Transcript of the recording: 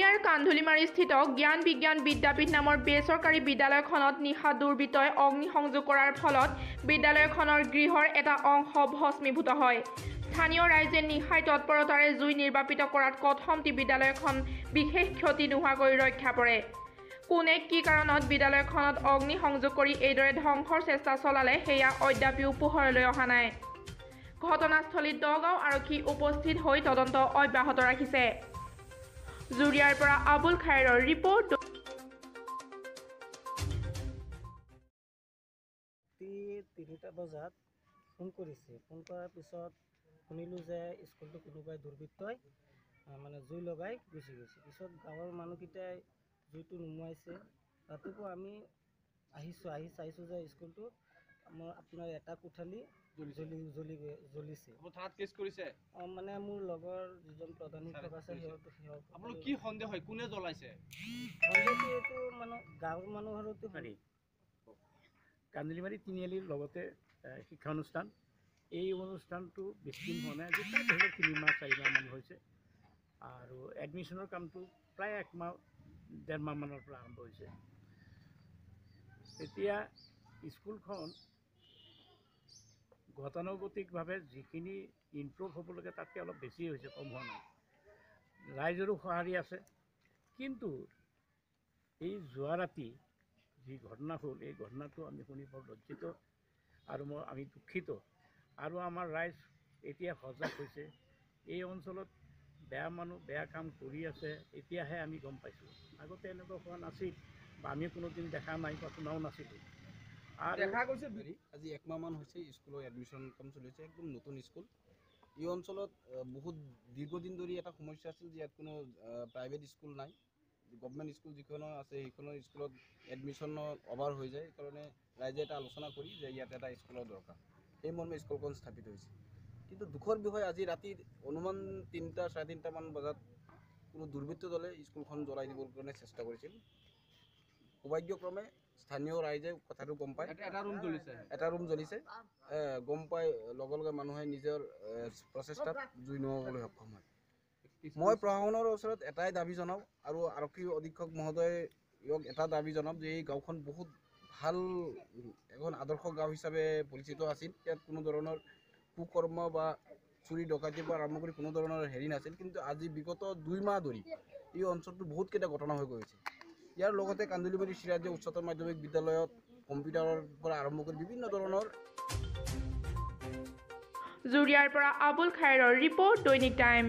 জুৰিয়াৰ কান্ধুলিমাৰীস্থিত জ্ঞান বিজ্ঞান বিদ্যাপীঠ নামৰ বেচৰকাৰী বিদ্যালয়খনত নিশা দুৰ্বৃত্তই অগ্নিসংযোগ কৰাৰ ফলত বিদ্যালয়খনৰ গৃহৰ এটা অংশ ভস্মীভূত হয়। স্থানীয় ৰাইজে নিশাই তৎপৰতাৰে জুই নিৰ্বাপিত কৰাত কথমটি বিদ্যালয়খন বিশেষ ক্ষতি নোহোৱাকৈ ৰক্ষা পৰে। কোনে কি কাৰণত বিদ্যালয়খনত অগ্নিসংযোগ কৰি এইদৰে ধ্বংসৰ চেষ্টা চলালে সেয়া অদ্যাপিও পোহৰলৈ অহা নাই। ঘটনাস্থলীত দগাঁও আৰক্ষী উপস্থিত হৈ তদন্ত অব্যাহত ৰাখিছে। জুৰিয়াৰ পৰা আবুল খাইৰৰ ৰিপৰ্ট। 3টা বজাত ফোন কৰিছে। ফোন কৰাৰ পিছত শুনিলোঁ যে স্কুলটো কোনোবাই দুৰ্বৃত্তই মানে জুই লগাই গুচি গৈছে। পিছত গাঁৱৰ মানুহকেইটাই জুইটো নুমুৱাইছে। ৰাতিপুৱা আমি আহি চাইছোঁ যে স্কুলটো আপোনাৰ এটা কোঠালি জ্বলিছে। থানাত কেছ কৰিছে? মানে মোৰ লগৰ যিজন প্ৰধান শিক্ষক আছে সিহঁত আপোনাৰ কি সন্দেহ হয় কোনে জ্বলাইছে? সন্দেহটো এইটো মানে গাঁৱৰ মানুহৰতো পাৰি। কান্ধুলিমাৰী তিনিআলিৰ লগতে শিক্ষানুষ্ঠান। এই অনুষ্ঠানটো বেছি দিন হোৱা নাই, আজি প্ৰায় ধৰি লওক 3 মাহ 4 মাহমান হৈছে। আৰু এডমিশ্যনৰ কামটো প্ৰায় 1 মাহ 1.5 মাহমানৰ পৰা আৰম্ভ হৈছে। এতিয়া স্কুলখন গতানুগতিকভাৱে যিখিনি ইমপ্ৰুভ হ'ব লাগে তাতকৈ অলপ বেছি হৈছে, কম হোৱা নাই। ৰাইজৰো সঁহাৰি আছে। কিন্তু এই যোৱা ৰাতি যি ঘটনা হ'ল, এই ঘটনাটো আমি শুনি বৰ লজ্জিত আৰু আমি দুখিত। আৰু আমাৰ ৰাইজ এতিয়া সজাগ হৈছে। এই অঞ্চলত বেয়া মানুহ বেয়া কাম কৰি আছে, এতিয়াহে আমি গম পাইছোঁ। আগতে এনেকুৱা হোৱা নাছিল বা আমি কোনোদিন দেখা নাই বা শুনাও নাছিলোঁ। আৰু দেখা গৈছে আজি 1 মাহমান হৈছে স্কুলৰ এডমিশ্যন কাম চলি আছে। একদম নতুন স্কুল। এই অঞ্চলত বহুত দীৰ্ঘদিন ধৰি এটা সমস্যা আছিল যে ইয়াত কোনো প্ৰাইভেট স্কুল নাই। গভৰ্ণমেণ্ট স্কুল যিখন আছে সেইখনৰ স্কুলত এডমিশ্যনৰ অভাৰ হৈ যায়। সেইকাৰণে ৰাইজে এটা আলোচনা কৰি যে ইয়াত এটা স্কুলৰ দৰকাৰ, সেই মৰ্মে স্কুলখন স্থাপিত হৈছে। কিন্তু দুখৰ বিষয়, আজি ৰাতি অনুমান 3টা 3:30 মান বজাত কোনো দুৰ্বৃত্ত দলে স্কুলখন জ্বলাই দিবৰ কাৰণে চেষ্টা কৰিছিল। সৌভাগ্যক্ৰমে স্থানীয় ৰাইজে কথাটো গম পায়। এটা ৰুম জ্বলিছে। গম পাই লগে লগে মানুহে নিজৰ প্ৰচেষ্টাত জুই নুমুৱাবলৈ সক্ষম হয়। মই প্ৰশাসনৰ ওচৰত এটাই দাবী জনাওঁ আৰু আৰক্ষী অধীক্ষক মহোদয়ক এটা দাবী জনাম যে এই গাঁওখন বহুত ভাল এখন আদৰ্শ গাঁও হিচাপে পৰিচিত আছিল। ইয়াত কোনো ধৰণৰ কুকৰ্ম বা চুৰি ডকাইতিৰ পৰা আৰম্ভ কৰি কোনো ধৰণৰ হেৰি নাছিল। কিন্তু আজি বিগত 2 মাহ ধৰি এই অঞ্চলটো বহুতকেইটা ঘটনা হৈ গৈছে। ইয়াৰ লগতে কান্ধুলিমাৰী শ্ৰীৰাজ্য উচ্চতৰ মাধ্যমিক বিদ্যালয়ত কম্পিউটাৰৰ পৰা আৰম্ভ কৰি বিভিন্ন ধৰণৰ। জুৰিয়াৰ পৰা আবুল খাইৰৰ ৰিপৰ্ট, দৈনিক টাইম।